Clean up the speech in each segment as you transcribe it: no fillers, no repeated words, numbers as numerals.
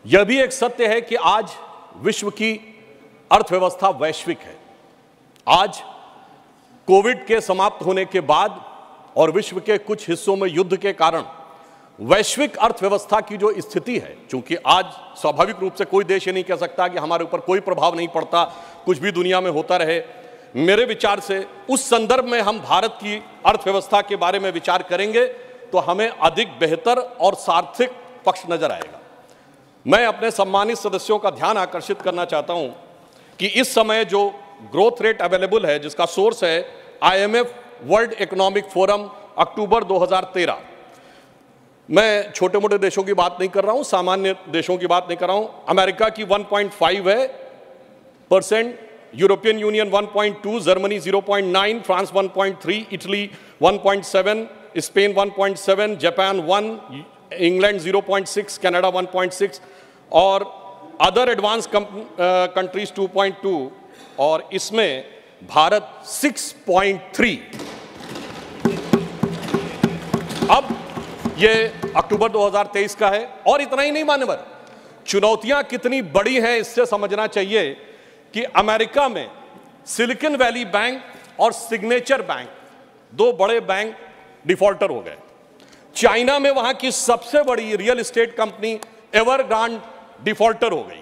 यह भी एक सत्य है कि आज विश्व की अर्थव्यवस्था वैश्विक है। आज कोविड के समाप्त होने के बाद और विश्व के कुछ हिस्सों में युद्ध के कारण वैश्विक अर्थव्यवस्था की जो स्थिति है, चूंकि आज स्वाभाविक रूप से कोई देश ये नहीं कह सकता कि हमारे ऊपर कोई प्रभाव नहीं पड़ता, कुछ भी दुनिया में होता रहे। मेरे विचार से उस संदर्भ में हम भारत की अर्थव्यवस्था के बारे में विचार करेंगे तो हमें अधिक बेहतर और सार्थक पक्ष नजर आएगा। मैं अपने सम्मानित सदस्यों का ध्यान आकर्षित करना चाहता हूं कि इस समय जो ग्रोथ रेट अवेलेबल है, जिसका सोर्स है IMF वर्ल्ड इकोनॉमिक फोरम अक्टूबर 2013। मैं छोटे मोटे देशों की बात नहीं कर रहा हूं, सामान्य देशों की बात नहीं कर रहा हूं। अमेरिका की 1.5 है %, European union 1.2, Germany 0.9, France 1.3, Italy 1.7, Spain 1.7, Japan 1, England 0.6, Canada 1.6 और अदर एडवांस कंट्रीज 2.2 और इसमें भारत 6.3। अब ये अक्टूबर 2023 का है और इतना ही नहीं मान्यवर, चुनौतियां कितनी बड़ी हैं इससे समझना चाहिए कि अमेरिका में सिलिकॉन वैली बैंक और सिग्नेचर बैंक, दो बड़े बैंक डिफॉल्टर हो गए। चाइना में वहां की सबसे बड़ी रियल एस्टेट कंपनी एवरग्रांड डिफॉल्टर हो गई।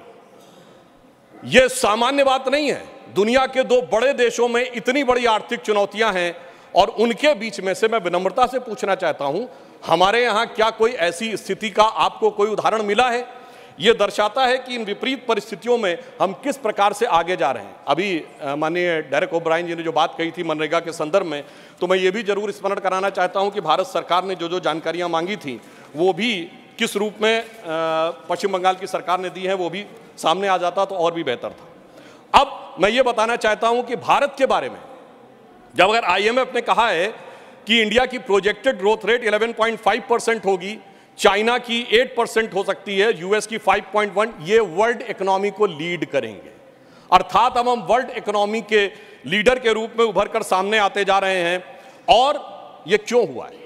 यह सामान्य बात नहीं है। दुनिया के दो बड़े देशों में इतनी बड़ी आर्थिक चुनौतियां हैं और उनके बीच में से मैं विनम्रता से पूछना चाहता हूं, हमारे यहां क्या कोई ऐसी स्थिति का आपको कोई उदाहरण मिला है? यह दर्शाता है कि इन विपरीत परिस्थितियों में हम किस प्रकार से आगे जा रहे हैं। अभी माननीय डेरेक ओब्रायन जी ने जो बात कही थी मनरेगा के संदर्भ में, तो मैं ये भी जरूर स्मरण कराना चाहता हूं कि भारत सरकार ने जो जो जानकारियां मांगी थी वो भी किस रूप में पश्चिम बंगाल की सरकार ने दी है, वो भी सामने आ जाता तो और भी बेहतर था। अब मैं ये बताना चाहता हूं कि भारत के बारे में जब अगर IMF ने कहा है कि इंडिया की प्रोजेक्टेड ग्रोथ रेट 11.5% होगी, चाइना की 8% हो सकती है, यूएस की 5.1, ये वर्ल्ड इकोनॉमी को लीड करेंगे। अर्थात अब हम वर्ल्ड इकोनॉमी के लीडर के रूप में उभर कर सामने आते जा रहे हैं। और ये क्यों हुआ है?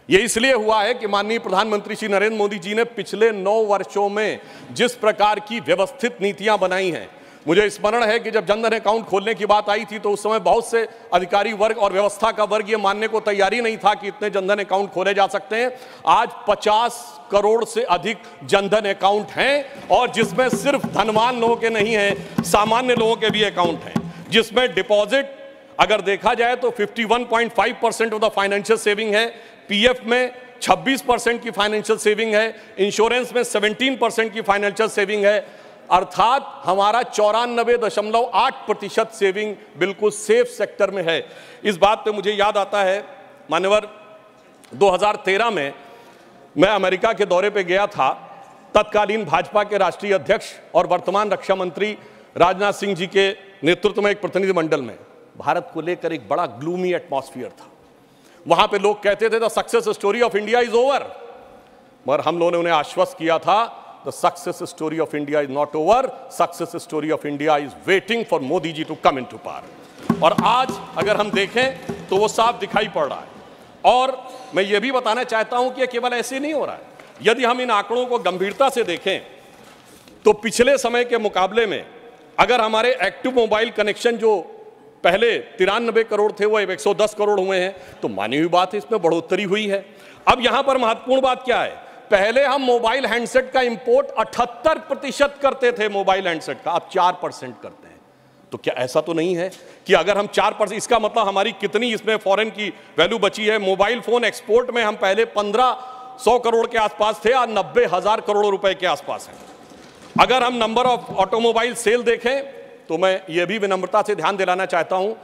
ये इसलिए हुआ है कि माननीय प्रधानमंत्री श्री नरेंद्र मोदी जी ने पिछले 9 वर्षों में जिस प्रकार की व्यवस्थित नीतियां बनाई हैं। मुझे स्मरण है कि जब जनधन अकाउंट खोलने की बात आई थी तो उस समय बहुत से अधिकारी वर्ग और व्यवस्था का वर्ग ये मानने को तैयार ही नहीं था कि इतने जनधन अकाउंट खोले जा सकते हैं। आज 50 करोड़ से अधिक जनधन अकाउंट हैं और जिसमें सिर्फ धनवान लोगों के नहीं हैं, सामान्य लोगों के भी अकाउंट हैं, जिसमें डिपॉजिट अगर देखा जाए तो 51.5% ऑफ द फाइनेंशियल सेविंग है, PF में 26% की फाइनेंशियल सेविंग है, इंश्योरेंस में 17% की फाइनेंशियल सेविंग है। अर्थात हमारा 94.8% सेविंग बिल्कुल सेफ सेक्टर में है। इस बात पे मुझे याद आता है मान्यवर 2013 में मैं अमेरिका के दौरे पे गया था। तत्कालीन भाजपा के राष्ट्रीय अध्यक्ष और वर्तमान रक्षा मंत्री राजनाथ सिंह जी के नेतृत्व में एक प्रतिनिधिमंडल में भारत को लेकर एक बड़ा ग्लूमी एटमॉस्फेयर था। वहां पे लोग कहते थे the success story of India is over, मगर हम लोगों ने उन्हें आश्वस्त किया था the success story of India is not over, success story of India is waiting for Modi ji to come into power. और आज अगर हम देखें तो वो साफ दिखाई पड़ रहा है। और मैं ये भी बताना चाहता हूं कि ये केवल ऐसे नहीं हो रहा है। यदि हम इन आंकड़ों को गंभीरता से देखें तो पिछले समय के मुकाबले में अगर हमारे एक्टिव मोबाइल कनेक्शन जो पहले 93 करोड़ थे वो 110 करोड़ हुए हैं, तो मानी हुई बात है, इसमें बढ़ोतरी हुई है। अब यहां पर महत्वपूर्ण बात क्या है? पहले हम मोबाइल हैंडसेट का इंपोर्ट 78% करते थे मोबाइल हैंडसेट का, अब 4% करते हैं। तो क्या ऐसा तो नहीं है कि अगर हम 4%, इसका मतलब हमारी कितनी इसमें फॉरेन की वैल्यू बची है? मोबाइल फोन एक्सपोर्ट में हम पहले 1500 करोड़ के आसपास थे, आज 90,000 करोड़ रुपए के आसपास हैं। अगर हम नंबर ऑफ ऑटोमोबाइल सेल देखें तो मैं ये भी विनम्रता से ध्यान दिलाना चाहता हूं,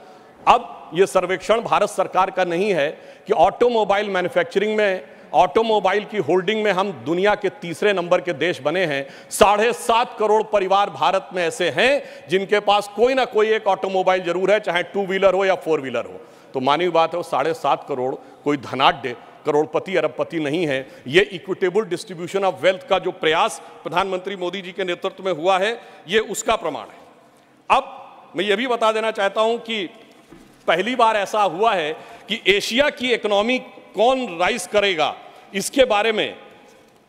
अब ये सर्वेक्षण भारत सरकार का नहीं है कि ऑटोमोबाइल मैन्युफैक्चरिंग में, ऑटोमोबाइल की होल्डिंग में हम दुनिया के तीसरे नंबर के देश बने हैं। 7.5 करोड़ परिवार भारत में ऐसे हैं जिनके पास कोई ना कोई एक ऑटोमोबाइल जरूर है, चाहे 2 व्हीलर हो या 4 व्हीलर हो। तो मानी हुई बात है वो 7.5 करोड़ कोई धनाढ्य करोड़पति अरबपति नहीं है। ये इक्विटेबल डिस्ट्रीब्यूशन ऑफ वेल्थ का जो प्रयास प्रधानमंत्री मोदी जी के नेतृत्व में हुआ है, ये उसका प्रमाण है। अब मैं ये भी बता देना चाहता हूं कि पहली बार ऐसा हुआ है कि एशिया की इकोनॉमी कौन राइज करेगा, इसके बारे में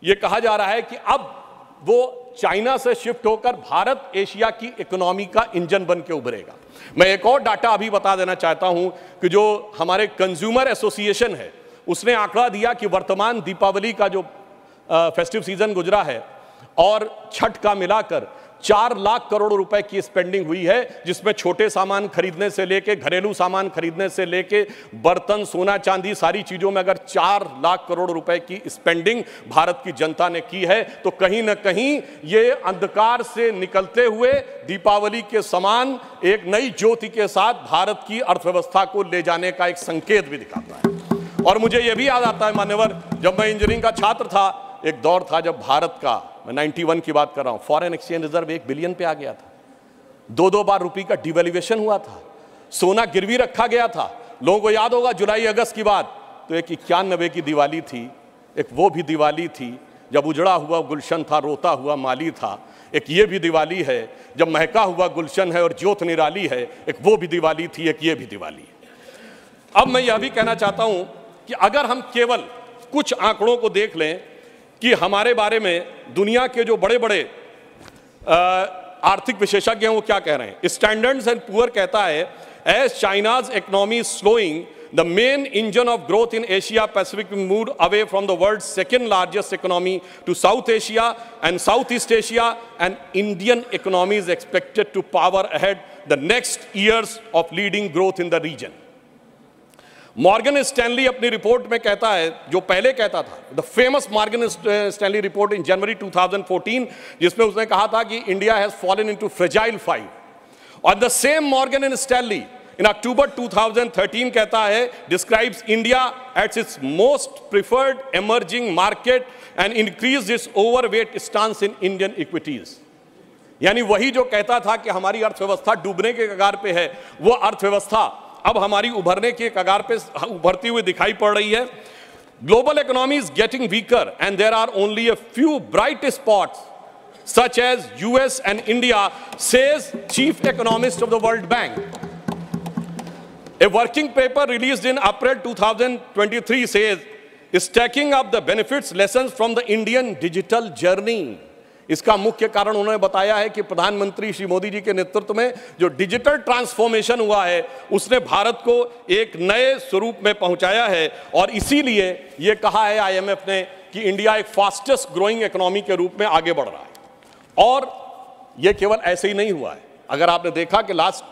ये कहा जा रहा है कि अब वो चाइना से शिफ्ट होकर भारत एशिया की इकोनॉमी का इंजन बन के उभरेगा। मैं एक और डाटा अभी बता देना चाहता हूं कि जो हमारे कंज्यूमर एसोसिएशन है उसने आंकड़ा दिया कि वर्तमान दीपावली का जो फेस्टिव सीजन गुजरा है और छठ का मिलाकर 4 लाख करोड़ रुपए की स्पेंडिंग हुई है, जिसमें छोटे सामान खरीदने से लेके घरेलू सामान खरीदने से लेके बर्तन सोना चांदी सारी चीजों में अगर 4 लाख करोड़ रुपए की स्पेंडिंग भारत की जनता ने की है तो कहीं ना कहीं ये अंधकार से निकलते हुए दीपावली के समान एक नई ज्योति के साथ भारत की अर्थव्यवस्था को ले जाने का एक संकेत भी दिखाता है। और मुझे यह भी याद आता है मान्यवर, जब मैं इंजीनियरिंग का छात्र था, एक दौर था जब भारत का, मैं 91 की बात कर रहा हूं, फॉरेन एक्सचेंज रिजर्व 1 बिलियन पे आ गया था। 2-2 बार रुपये का डिवैल्यूएशन हुआ था, सोना गिरवी रखा गया था। लोगों को याद होगा जुलाई अगस्त की बात, तो एक 91 की दिवाली थी, एक वो भी दिवाली थी जब उजड़ा हुआ गुलशन था, रोता हुआ माली था। एक ये भी दिवाली है जब महका हुआ गुलशन है और ज्योत निराली है, एक वो भी दिवाली थी, एक ये भी दिवाली है। अब मैं यह भी कहना चाहता हूं कि अगर हम केवल कुछ आंकड़ों को देख लें कि हमारे बारे में दुनिया के जो बड़े बड़े आर्थिक विशेषज्ञ हैं वो क्या कह रहे हैं। स्टैंडर्ड्स एंड पुअर कहता है, as China's economy slowing the main engine of growth in Asia Pacific move away from the world second largest economy to South Asia and South East Asia, and Indian economy is expected to power ahead the next years of leading growth in the region. Morgan Stanley अपनी report में कहता है, जो पहले कहता था, the famous Morgan Stanley report in January 2014, जिसमें उसने कहा था कि India has fallen into fragile 5। और the same Morgan and Stanley in October 2013 कहता है, describes India at its most preferred emerging market and increase its overweight stance in Indian equities. यानी वही जो कहता था कि हमारी अर्थव्यवस्था डूबने के कगार पे है, वो अर्थव्यवस्था अब हमारी उभरने के कगार पे उभरती हुई दिखाई पड़ रही है। Global economy is getting weaker and there are only a few bright spots such as US and India, says chief economist of the World Bank. A working paper released in April 2023 says, stacking up the benefits lessons from the Indian digital journey। इसका मुख्य कारण उन्होंने बताया है कि प्रधानमंत्री श्री मोदी जी के नेतृत्व में जो डिजिटल ट्रांसफॉर्मेशन हुआ है उसने भारत को एक नए स्वरूप में पहुंचाया है, और इसीलिए ये कहा है आईएमएफ ने कि इंडिया एक फास्टेस्ट ग्रोइंग इकोनॉमी के रूप में आगे बढ़ रहा है। और ये केवल ऐसे ही नहीं हुआ है, अगर आपने देखा कि लास्ट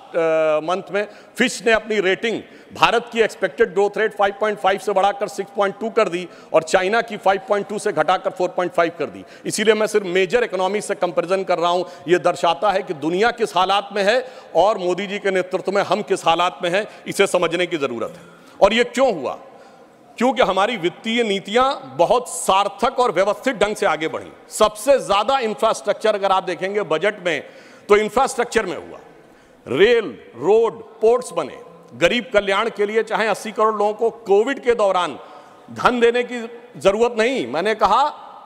मंथ में फिच ने अपनी रेटिंग भारत की एक्सपेक्टेड ग्रोथ रेट 5.5 से बढ़ाकर 6.2 कर दी और चाइना की 5.2 से घटाकर 4.5 कर दी। इसीलिए मैं सिर्फ मेजर इकोनॉमी से कंपैरिजन कर रहा हूं। यह दर्शाता है कि दुनिया किस हालात में है और मोदी जी के नेतृत्व में हम किस हालात में हैं, इसे समझने की जरूरत है। और यह क्यों हुआ? क्योंकि हमारी वित्तीय नीतियां बहुत सार्थक और व्यवस्थित ढंग से आगे बढ़ी। सबसे ज्यादा इंफ्रास्ट्रक्चर अगर आप देखेंगे बजट में तो इंफ्रास्ट्रक्चर में हुआ। रेल, रोड, पोर्ट्स बने। गरीब कल्याण के लिए चाहे 80 करोड़ लोगों को कोविड के दौरान धन देने की जरूरत नहीं, मैंने कहा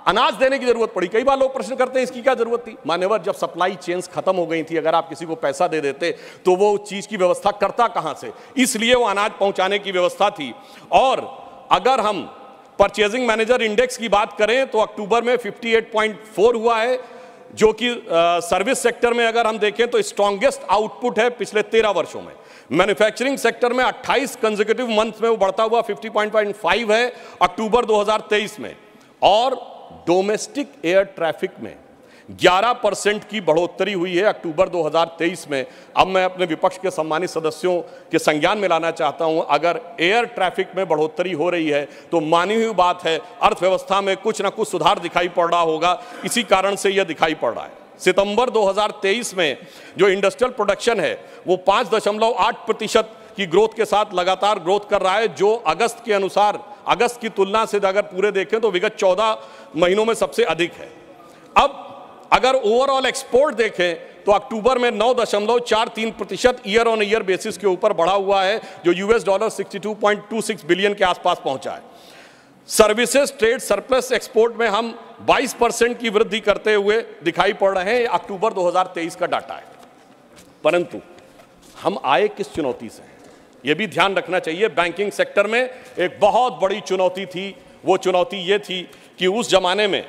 अनाज देने की जरूरत पड़ी। कई बार लोग प्रश्न करते हैं इसकी क्या जरूरत थी। मान्यवर, जब सप्लाई चेन्स खत्म हो गई थी, अगर आप किसी को पैसा दे देते तो वो चीज की व्यवस्था करता कहां से, इसलिए वो अनाज पहुंचाने की व्यवस्था थी। और अगर हम परचेजिंग मैनेजर इंडेक्स की बात करें तो अक्टूबर में 58.4 हुआ है, जो कि सर्विस सेक्टर में अगर हम देखें तो स्ट्रॉन्गेस्ट आउटपुट है पिछले 13 वर्षों में। मैन्युफैक्चरिंग सेक्टर में 28 कंसेक्यूटिव मंथ में वो बढ़ता हुआ 50.5 है अक्टूबर 2023 में। और डोमेस्टिक एयर ट्रैफिक में 11% की बढ़ोतरी हुई है अक्टूबर 2023 में। अब मैं अपने विपक्ष के सम्मानित सदस्यों के संज्ञान में लाना चाहता हूं, अगर एयर ट्रैफिक में बढ़ोतरी हो रही है तो मानी हुई बात है अर्थव्यवस्था में कुछ ना कुछ सुधार दिखाई पड़ रहा होगा। इसी कारण से यह दिखाई पड़ रहा है। सितंबर 2023 में जो इंडस्ट्रियल प्रोडक्शन है वो 5.8% की ग्रोथ के साथ लगातार ग्रोथ कर रहा है, जो अगस्त के अनुसार, अगस्त की तुलना से अगर पूरे देखें तो विगत 14 महीनों में सबसे अधिक है। अब अगर ओवरऑल एक्सपोर्ट देखें तो अक्टूबर में 9.43% ईयर ऑन ईयर बेसिस के ऊपर बढ़ा हुआ है, जो $62.26 बिलियन के आसपास पहुंचा है। सर्विसेज ट्रेड सरप्लस एक्सपोर्ट में हम 22% की वृद्धि करते हुए दिखाई पड़ रहे हैं। अक्टूबर 2023 का डाटा है। परंतु हम आए किस चुनौती से, यह भी ध्यान रखना चाहिए। बैंकिंग सेक्टर में एक बहुत बड़ी चुनौती थी। वो चुनौती ये थी कि उस जमाने में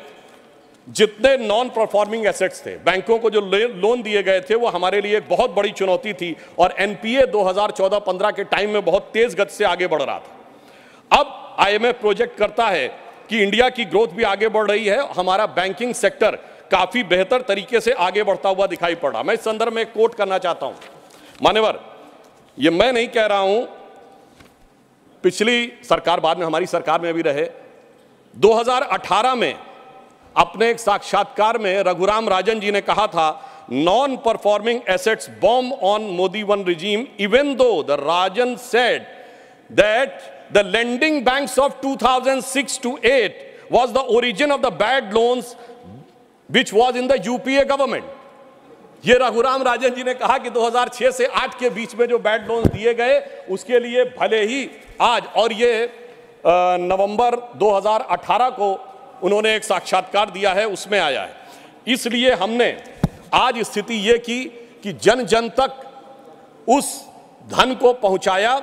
जितने नॉन परफॉर्मिंग एसेट्स थे, बैंकों को जो लोन दिए गए थे, वो हमारे लिए एक बहुत बड़ी चुनौती थी और एनपीए 2014-15 के टाइम में बहुत तेज गति से आगे बढ़ रहा था। अब आईएमएफ प्रोजेक्ट करता है कि इंडिया की ग्रोथ भी आगे बढ़ रही है, हमारा बैंकिंग सेक्टर काफी बेहतर तरीके से आगे बढ़ता हुआ दिखाई पड़ रहा। मैं इस संदर्भ में एक कोट करना चाहता हूं। मान्यवर, ये मैं नहीं कह रहा हूं, पिछली सरकार, बाद में हमारी सरकार में भी रहे, 2018 में अपने एक साक्षात्कार में रघुराम राजन जी ने कहा था, non performing assets bomb on Modi one regime, even though the Rajan said that the lending banks of 2006 to 8 was the origin of the bad loans which was in the UPA government। ये रघुराम राजन जी ने कहा कि 2006 से 8 के बीच में जो bad loans दिए गए, उसके लिए भले ही आज, और ये नवंबर 2018 को उन्होंने एक साक्षात्कार दिया है, उसमें आया है। इसलिए हमने आज स्थिति ये की कि जन जन तक उस धन को पहुंचाया,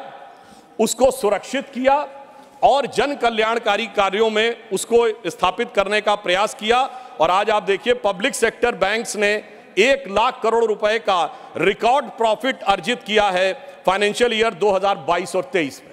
उसको सुरक्षित किया और जन कल्याणकारी कार्यों में उसको स्थापित करने का प्रयास किया। और आज आप देखिए, पब्लिक सेक्टर बैंक्स ने 1 लाख करोड़ रुपए का रिकॉर्ड प्रॉफिट अर्जित किया है फाइनेंशियल ईयर 2022 और 23 में।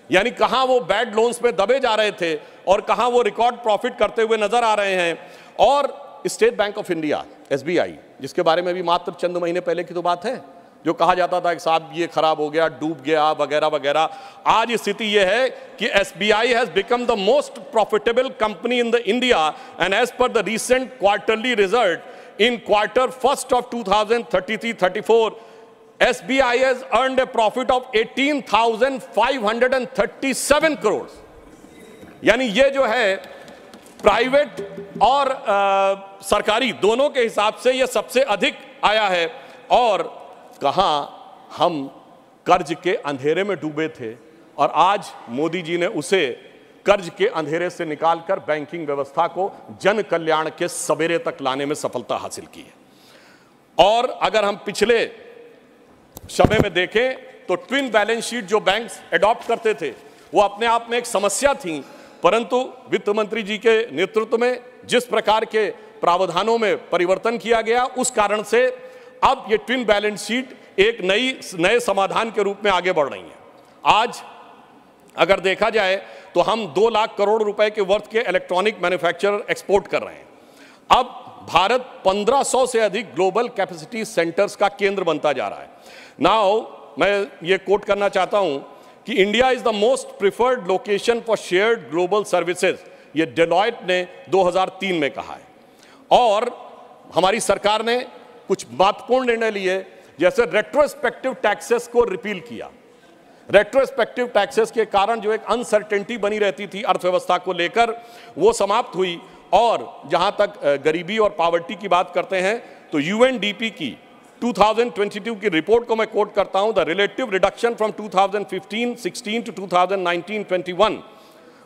यानी कहां वो बैड लोन्स में दबे जा रहे थे और कहां वो रिकॉर्ड प्रॉफिट करते हुए नजर आ रहे हैं। और state bank of India, SBI, जिसके बारे में भी मात्र चंद महीने पहले की तो बात है, जो कहा जाता था कि साहब ये खराब हो गया, डूब गया, वगैरह वगैरह, आज स्थिति यह है कि SBI has become the most profitable company in the India and as per the recent quarterly result in quarter first of 2033-34 SBI has earned a profit of 18,537 crore. यानी ये जो है प्राइवेट और सरकारी दोनों के हिसाब से ये सबसे अधिक आया है। और कहां हम कर्ज के अंधेरे में डूबे थे और आज मोदी जी ने उसे कर्ज के अंधेरे से निकालकर बैंकिंग व्यवस्था को जन कल्याण के सवेरे तक लाने में सफलता हासिल की है। और अगर हम पिछले समय में देखें तो ट्विन बैलेंस शीट जो बैंक्स एडॉप्ट करते थे वो अपने आप में एक समस्या थी, परंतु वित्त मंत्री जी के नेतृत्व में जिस प्रकार के प्रावधानों में परिवर्तन किया गया, उस कारण से अब ये ट्विन बैलेंस शीट एक नए समाधान के रूप में आगे बढ़ रही है। आज अगर देखा जाए तो हम 2 लाख करोड़ रुपए के वर्थ के इलेक्ट्रॉनिक मैन्युफैक्चरर एक्सपोर्ट कर रहे हैं। अब भारत 1500 से अधिक ग्लोबल कैपेसिटी सेंटर्स का केंद्र बनता जा रहा है। नाउ मैं ये कोट करना चाहता हूं कि India is the most preferred location for shared global services, ये डेलॉयट ने 2003 में कहा है। और हमारी सरकार ने कुछ महत्वपूर्ण निर्णय लिए, जैसे रेट्रोस्पेक्टिव टैक्सेस को रिपील किया। रेट्रोस्पेक्टिव टैक्सेस के कारण जो एक अनसर्टेनिटी बनी रहती थी अर्थव्यवस्था को लेकर, वो समाप्त हुई। और जहां तक गरीबी और पॉवर्टी की बात करते हैं तो यूएनडीपी की 2022 की रिपोर्ट को मैं कोट करता हूं, the relative reduction from 2015-16 to 2019-21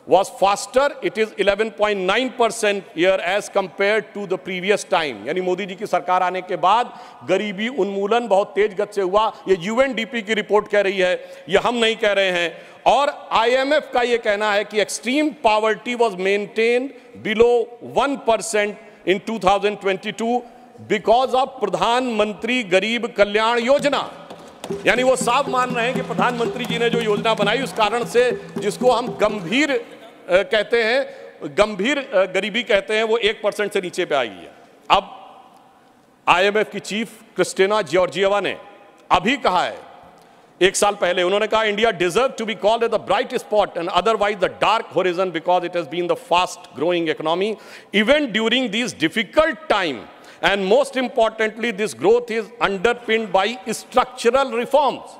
was faster, it is 11.9% year as compared to the previous time। यानी मोदी जी की सरकार आने के बाद गरीबी उन्मूलन बहुत तेज गति से हुआ। ये यूएनडीपी की रिपोर्ट कह रही है, ये हम नहीं कह रहे हैं। और आईएमएफ का ये कहना है कि extreme poverty was maintained below 1% in 2022 because of प्रधानमंत्री गरीब कल्याण योजना। यानी वो साफ मान रहे हैं कि प्रधानमंत्री जी ने जो योजना बनाई, उस कारण से जिसको हम गंभीर कहते हैं, गंभीर गरीबी कहते हैं, वो 1% से नीचे पे आई है। अब आईएमएफ की चीफ क्रिस्टिना जॉर्जिएवा ने अभी कहा है, 1 साल पहले उन्होंने कहा, India deserve to be called the bright spot and otherwise the dark horizon because it has been the fast growing economy even during these difficult time. And most importantly, this growth is underpinned by structural reforms।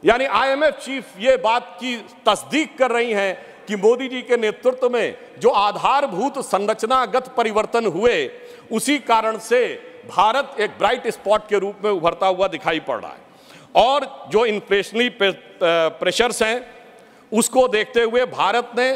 यानी IMF chief ये बात की तस्दीक कर रही हैं कि मोदी जी के नेतृत्व में जो आधारभूत संरचनागत परिवर्तन हुए, उसी कारण से भारत एक ब्राइट स्पॉट के रूप में उभरता हुआ दिखाई पड़ रहा है। और जो इन्फ्लेशनरी प्रेशर्स हैं, उसको देखते हुए भारत ने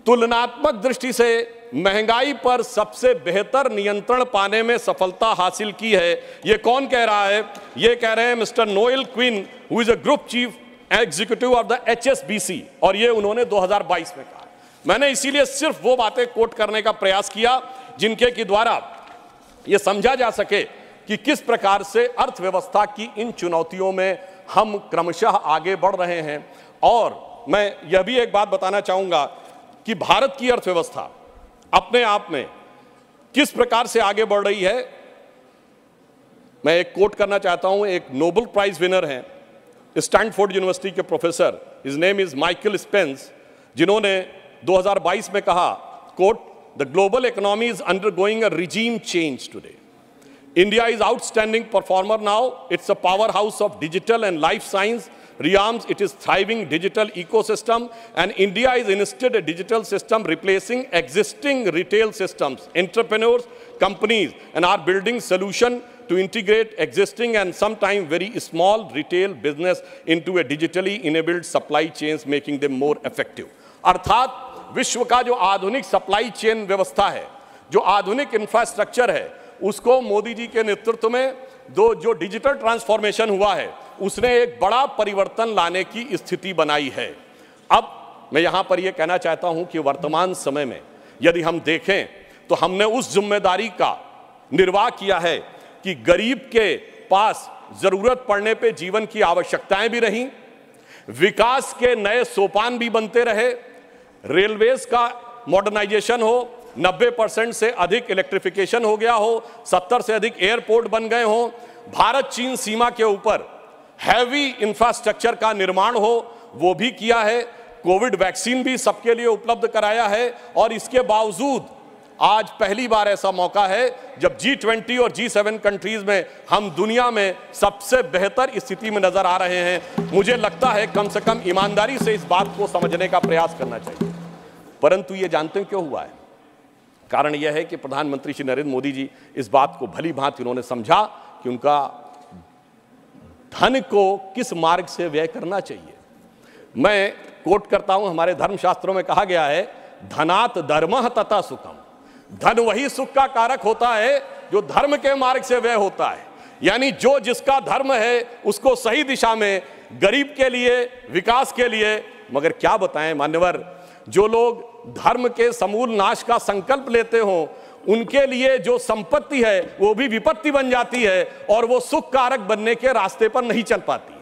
तुलनात्मक दृष्टि से महंगाई पर सबसे बेहतर नियंत्रण पाने में सफलता हासिल की है। ये कौन कह रहा है? ये कह रहे हैं mister Noel Quinn, who is a group chief executive of the HSBC, और ये उन्होंने 2022 में कहा। मैंने इसीलिए सिर्फ वो बातें कोट करने का प्रयास किया जिनके के द्वारा यह समझा जा सके कि किस प्रकार से अर्थव्यवस्था की इन चुनौतियों में हम क्रमशः आगे बढ़ रहे हैं। और मैं यह भी एक बात बताना चाहूंगा कि भारत की अर्थव्यवस्था अपने आप में किस प्रकार से आगे बढ़ रही है। मैं एक कोट करना चाहता हूं, एक नोबेल प्राइज विनर हैं, स्टैनफोर्ड यूनिवर्सिटी के professor, his name is Michael Spence, जिन्होंने 2022 में कहा, quote, the global economy is undergoing a regime change today. India is outstanding performer now. It's a powerhouse of digital and life science realms. It is thriving digital ecosystem, and India is instead a digital system replacing existing retail systems. Entrepreneurs, companies, and are building solution to integrate existing and sometimes very small retail business into a digitally enabled supply chains, making them more effective. अर्थात विश्व का जो आधुनिक supply chain व्यवस्था है, जो आधुनिक infrastructure है, उसको मोदी जी के नेतृत्व में जो डिजिटल ट्रांसफॉर्मेशन हुआ है, उसने एक बड़ा परिवर्तन लाने की स्थिति बनाई है। अब मैं यहां पर यह कहना चाहता हूं कि वर्तमान समय में यदि हम देखें तो हमने उस जिम्मेदारी का निर्वाह किया है कि गरीब के पास जरूरत पड़ने पे जीवन की आवश्यकताएं भी रहीं, विकास के नए सोपान भी बनते रहे, रेलवेज का मॉडर्नाइजेशन हो, 90% से अधिक इलेक्ट्रिफिकेशन हो गया हो, 70 से अधिक एयरपोर्ट बन गए हो, भारत चीन सीमा के ऊपर हैवी इंफ्रास्ट्रक्चर का निर्माण हो, वो भी किया है, कोविड वैक्सीन भी सबके लिए उपलब्ध कराया है। और इसके बावजूद आज पहली बार ऐसा मौका है जब G20 और G7 कंट्रीज में हम दुनिया में सबसे बेहतर स्थिति में नजर आ रहे हैं। मुझे लगता है कम से कम ईमानदारी से इस बात को समझने का प्रयास करना चाहिए। परंतु ये जानते हैं क्यों हुआ है? कारण यह है कि प्रधानमंत्री श्री नरेंद्र मोदी जी इस बात को भली भांति उन्होंने समझा कि उनका धन को किस मार्ग से व्यय करना चाहिए। मैं कोट करता हूं, हमारे धर्मशास्त्रों में कहा गया है, धनात् धर्मः तथा सुखम। धन वही सुख का कारक होता है जो धर्म के मार्ग से व्यय होता है। यानी जो जिसका धर्म है उसको सही दिशा में, गरीब के लिए, विकास के लिए। मगर क्या बताएं मान्यवर, जो लोग धर्म के समूल नाश का संकल्प लेते हो, उनके लिए जो संपत्ति है वो भी विपत्ति बन जाती है और वो सुख कारक बनने के रास्ते पर नहीं चल पाती है।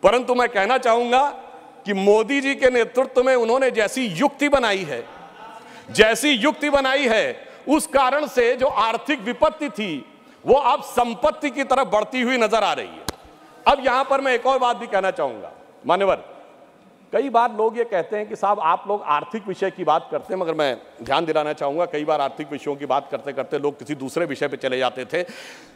परंतु मैं कहना चाहूंगा कि मोदी जी के नेतृत्व में उन्होंने जैसी युक्ति बनाई है, उस कारण से जो आर्थिक विपत्ति थी वो अब संपत्ति की तरफ बढ़ती हुई नजर आ रही है। अब यहां पर मैं एक और बात भी कहना चाहूंगा मान्यवर, कई बार लोग ये कहते हैं कि साहब आप लोग आर्थिक विषय की बात करते हैं, मगर मैं ध्यान दिलाना चाहूंगा कई बार आर्थिक विषयों की बात करते करते लोग किसी दूसरे विषय पे चले जाते थे।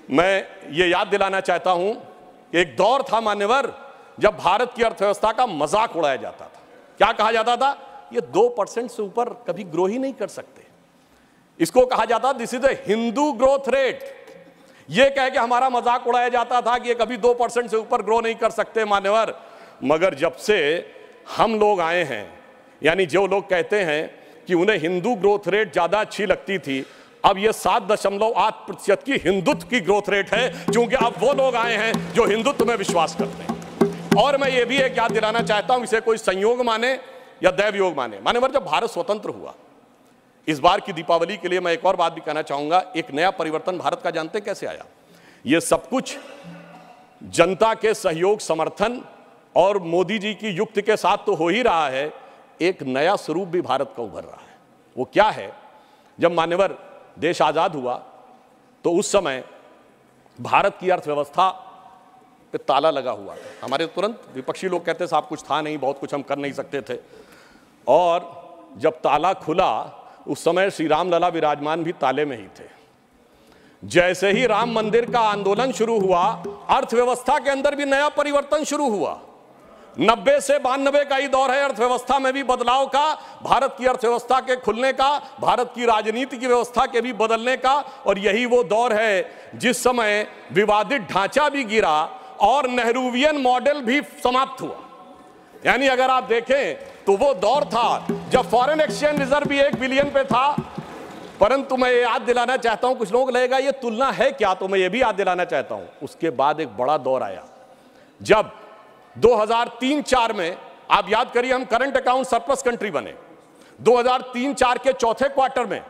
मैं ये याद दिलाना चाहता हूं कि एक दौर था मान्यवर जब भारत की अर्थव्यवस्था का मजाक उड़ाया जाता था। क्या कहा जाता था? ये 2% से ऊपर कभी ग्रो ही नहीं कर सकते। इसको कहा जाता this is a Hindu growth rate. ये कह के हमारा मजाक उड़ाया जाता था कि ये कभी 2% से ऊपर ग्रो नहीं कर सकते मान्यवर। मगर जब से हम लोग आए हैं, यानी जो लोग कहते हैं कि उन्हें हिंदू ग्रोथ रेट ज्यादा अच्छी लगती थी, अब ये 7.8% की हिंदुत्व की ग्रोथ रेट है, क्योंकि अब वो लोग आए हैं जो हिंदुत्व में विश्वास करते हैं। और मैं ये भी एक याद दिलाना चाहता हूं, इसे कोई संयोग माने या दैव योग माने, मान्यवर जब भारत स्वतंत्र हुआ, इस बार की दीपावली के लिए मैं एक और बात भी कहना चाहूंगा, एक नया परिवर्तन भारत का जानते कैसे आया? ये सब कुछ जनता के सहयोग, समर्थन और मोदी जी की युक्ति के साथ तो हो ही रहा है। एक नया स्वरूप भी भारत का उभर रहा है। वो क्या है? जब मान्यवर देश आजाद हुआ तो उस समय भारत की अर्थव्यवस्था पे ताला लगा हुआ था। हमारे तुरंत विपक्षी लोग कहते साहब कुछ था नहीं, बहुत कुछ हम कर नहीं सकते थे। और जब ताला खुला उस समय श्री राम लला विराजमान भी ताले में ही थे। जैसे ही राम मंदिर का आंदोलन शुरू हुआ, अर्थव्यवस्था के अंदर भी नया परिवर्तन शुरू हुआ। 90 से 92 का ही दौर है अर्थव्यवस्था में भी बदलाव का, भारत की अर्थव्यवस्था के खुलने का, भारत की राजनीति की व्यवस्था के भी बदलने का। और यही वो दौर है जिस समय विवादित ढांचा भी गिरा और नेहरूवियन मॉडल भी समाप्त हुआ। यानी अगर आप देखें तो वो दौर था जब फॉरेन एक्सचेंज रिजर्व भी 1 बिलियन पे था। परंतु मैं ये याद दिलाना चाहता हूं, कुछ लोग लगेगा ये तुलना है क्या, तो मैं ये भी याद दिलाना चाहता हूं, उसके बाद एक बड़ा दौर आया जब 2003-4 में, आप याद करिए, हम करंट अकाउंट सरप्लस कंट्री बने। 2003-4 के चौथे क्वार्टर में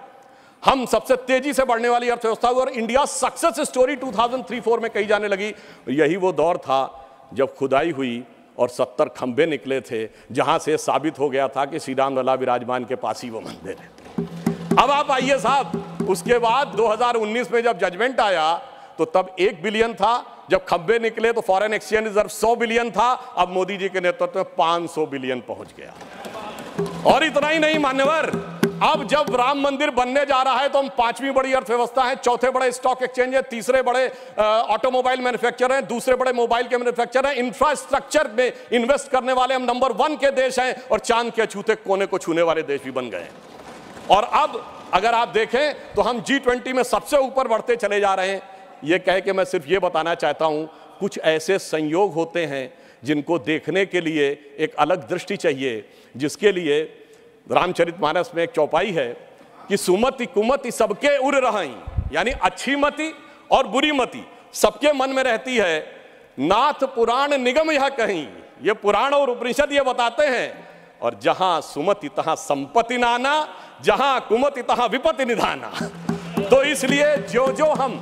हम सबसे तेजी से बढ़ने वाली अर्थव्यवस्था हुई और इंडिया सक्सेस स्टोरी 2003-4 में कही जाने लगी। यही वो दौर था जब खुदाई हुई और 70 खंबे निकले थे, जहां से साबित हो गया था कि श्री राम लला विराजमान के पास ही वो मंदिर है। अब आप आइए साहब, उसके बाद 2019 में जब जजमेंट आया तो तब 1 बिलियन था, जब खंबे निकले तो फॉरेन एक्सचेंज रिजर्व 100 बिलियन था, अब मोदी जी के नेतृत्व में 500 बिलियन पहुंच गया। और इतना ही नहीं मान्यवर, अब जब राम मंदिर बनने जा रहा है तो हम 5वीं बड़ी अर्थव्यवस्था है, 4थे बड़े स्टॉक एक्सचेंज है, 3रे बड़े ऑटोमोबाइल मैन्युफैक्चरर हैं, 2रे बड़े मोबाइल के मैन्युफैक्चरर हैं, इंफ्रास्ट्रक्चर में इन्वेस्ट करने वाले हम नंबर 1 के देश हैं और चांद के अछूते कोने को छूने वाले देश भी बन गए हैं। और अब अगर आप देखें तो हम G20 में सबसे ऊपर बढ़ते चले जा रहे हैं। ये कह के मैं सिर्फ ये बताना चाहता हूं, कुछ ऐसे संयोग होते हैं जिनको देखने के लिए एक अलग दृष्टि चाहिए, जिसके लिए रामचरितमानस में एक चौपाई है कि सुमति कुमति सबके उर रही, यानी अच्छी मति और बुरी मति सबके मन में रहती है। नाथ पुराण निगम यह कहीं, ये पुराण और उपनिषद ये बताते हैं। और जहां सुमति तहां संपत्ति नाना, जहां कुमति तहां विपत्ति निधाना। तो इसलिए जो जो हम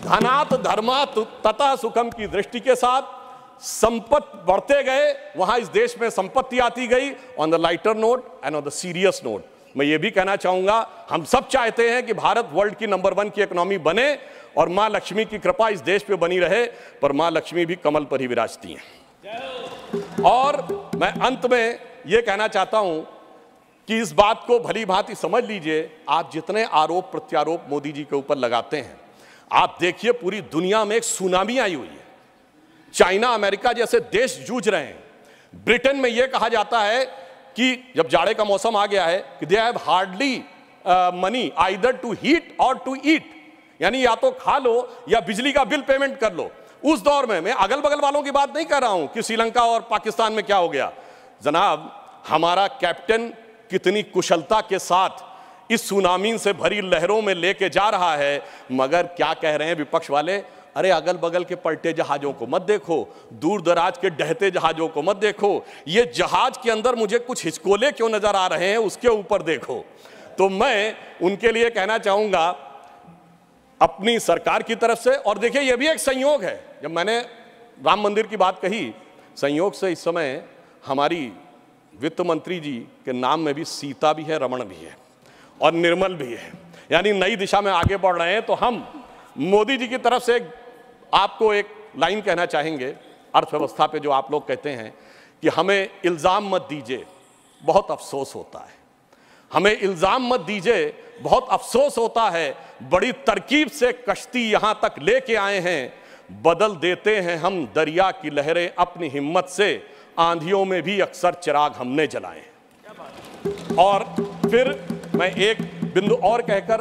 धनात धर्मात तथा सुखम की दृष्टि के साथ संपत्ति बढ़ते गए, वहां इस देश में संपत्ति आती गई। On the lighter note and on the serious note मैं ये भी कहना चाहूंगा, हम सब चाहते हैं कि भारत वर्ल्ड की नंबर 1 की इकोनॉमी बने और मां लक्ष्मी की कृपा इस देश पे बनी रहे, पर मां लक्ष्मी भी कमल पर ही विराजती हैं। और मैं अंत में ये कहना चाहता हूं कि इस बात को भली भांति समझ लीजिए, आप जितने आरोप प्रत्यारोप मोदी जी के ऊपर लगाते हैं, आप देखिए पूरी दुनिया में एक सुनामी आई हुई है। चाइना अमेरिका जैसे देश जूझ रहे हैं। ब्रिटेन में यह कहा जाता है कि जब जाड़े का मौसम आ गया है कि they have hardly money either to heat और टू ईट, यानी या तो खा लो या बिजली का बिल पेमेंट कर लो। उस दौर में मैं अगल बगल वालों की बात नहीं कर रहा हूं कि श्रीलंका और पाकिस्तान में क्या हो गया। जनाब, हमारा कैप्टन कितनी कुशलता के साथ इस सुनामी से भरी लहरों में लेके जा रहा है, मगर क्या कह रहे हैं विपक्ष वाले, अरे अगल बगल के पलटे जहाजों को मत देखो, दूर दराज के डहते जहाजों को मत देखो, ये जहाज के अंदर मुझे कुछ हिचकोले क्यों नजर आ रहे हैं उसके ऊपर देखो। तो मैं उनके लिए कहना चाहूंगा अपनी सरकार की तरफ से, और देखिए ये भी एक संयोग है, जब मैंने राम मंदिर की बात कही, संयोग से इस समय हमारी वित्त मंत्री जी के नाम में भी सीता भी है, रमण भी है और निर्मल भी है, यानी नई दिशा में आगे बढ़ रहे हैं। तो हम मोदी जी की तरफ से आपको एक लाइन कहना चाहेंगे अर्थव्यवस्था पे, जो आप लोग कहते हैं कि हमें इल्ज़ाम मत दीजिए, बहुत अफसोस होता है। हमें इल्ज़ाम मत दीजिए, बहुत अफसोस होता है। बड़ी तरकीब से कश्ती यहाँ तक लेके आए हैं, बदल देते हैं हम दरिया की लहरें अपनी हिम्मत से, आंधियों में भी अक्सर चिराग हमने जलाए। और फिर मैं एक बिंदु और कहकर,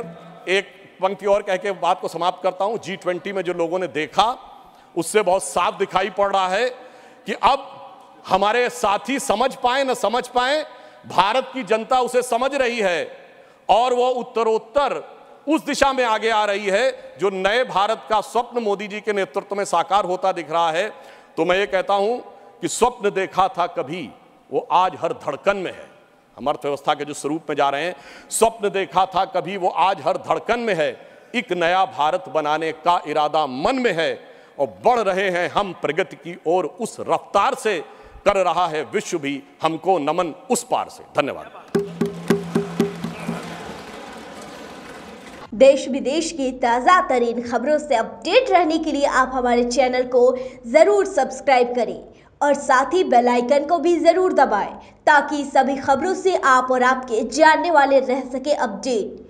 एक पंक्ति और कह के बात को समाप्त करता हूं। G20 में जो लोगों ने देखा उससे बहुत साफ दिखाई पड़ रहा है कि अब हमारे साथी समझ पाए न समझ पाए, भारत की जनता उसे समझ रही है और वो उत्तरोत्तर उस दिशा में आगे आ रही है जो नए भारत का स्वप्न मोदी जी के नेतृत्व में साकार होता दिख रहा है। तो मैं ये कहता हूं कि स्वप्न देखा था कभी, वो आज हर धड़कन में है। हम अर्थव्यवस्था के जो स्वरूप में जा रहे हैं, स्वप्न देखा था कभी, वो आज हर धड़कन में है। एक नया भारत बनाने का इरादा मन में है और बढ़ रहे हैं हम प्रगति की ओर, उस रफ्तार से कर रहा है विश्व भी हमको नमन उस पार से। धन्यवाद। देश विदेश की ताज़ा तरीन खबरों से अपडेट रहने के लिए आप हमारे चैनल को जरूर सब्सक्राइब करें और साथ ही बेल आइकन को भी जरूर दबाएं, ताकि सभी खबरों से आप और आपके जानने वाले रह सके अपडेट।